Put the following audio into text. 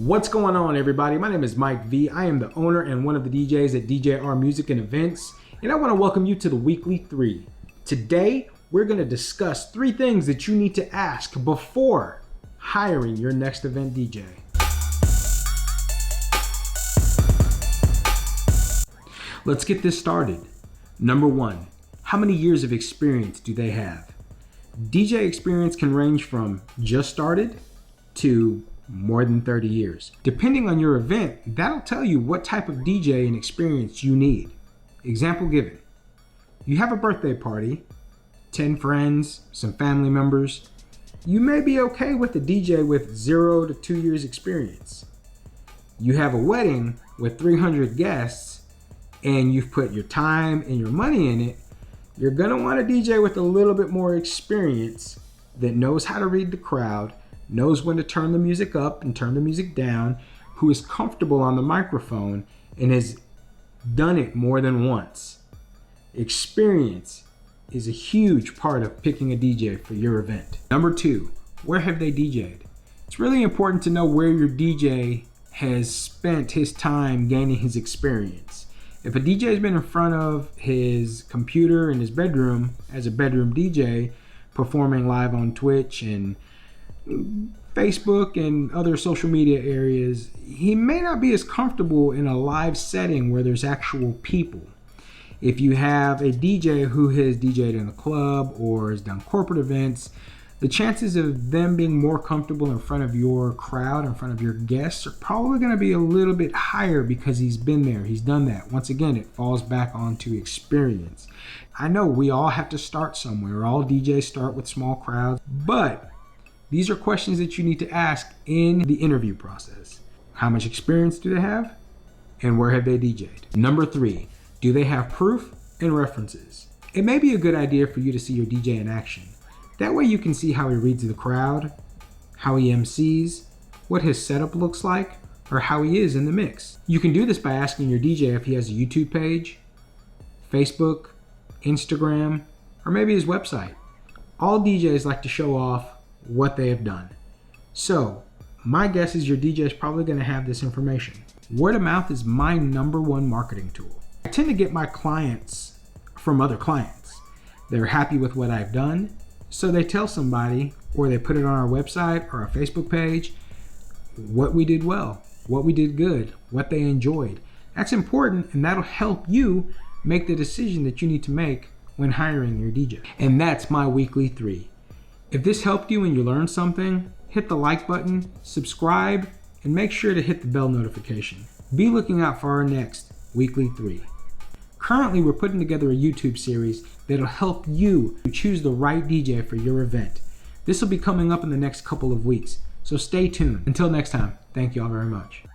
What's going on, everybody? My name is Mike V. I am the owner and one of the DJs at DJR Music and Events, and I want to welcome you to the Weekly 3. Today, we're going to discuss 3 things that you need to ask before hiring your next event DJ. Let's get this started. Number 1, how many years of experience do they have? DJ experience can range from just started to more than 30 years. Depending on your event, that'll tell you what type of DJ and experience you need. Example given. You have a birthday party, 10 friends, some family members. You may be okay with a DJ with 0 to 2 years experience. You have a wedding with 300 guests and you've put your time and your money in it. You're gonna want a DJ with a little bit more experience that knows how to read the crowd, knows when to turn the music up and turn the music down, who is comfortable on the microphone and has done it more than once. Experience is a huge part of picking a DJ for your event. Number 2, where have they DJ'd? It's really important to know where your DJ has spent his time gaining his experience. If a DJ has been in front of his computer in his bedroom as a bedroom DJ, performing live on Twitch and Facebook and other social media areas, he may not be as comfortable in a live setting where there's actual people. If you have a DJ who has DJ'd in a club or has done corporate events, the chances of them being more comfortable in front of your crowd, in front of your guests, are probably going to be a little bit higher because he's been there, he's done that. Once again, it falls back onto experience. I know we all have to start somewhere. All DJs start with small crowds, but these are questions that you need to ask in the interview process. How much experience do they have? And where have they DJ'd? Number 3, do they have proof and references? It may be a good idea for you to see your DJ in action. That way you can see how he reads the crowd, how he MCs, what his setup looks like, or how he is in the mix. You can do this by asking your DJ if he has a YouTube page, Facebook, Instagram, or maybe his website. All DJs like to show off what they have done. So my guess is your DJ is probably going to have this information. Word of mouth is my number 1 marketing tool. I tend to get my clients from other clients. They're happy with what I've done, so they tell somebody, or they put it on our website or our Facebook page, what we did well, what we did good, what they enjoyed. That's important, and that'll help you make the decision that you need to make when hiring your DJ. And that's my Weekly 3. If this helped you and you learned something, hit the like button, subscribe, and make sure to hit the bell notification. Be looking out for our next Weekly 3. Currently, we're putting together a YouTube series that'll help you choose the right DJ for your event. This will be coming up in the next couple of weeks, so stay tuned. Until next time, thank you all very much.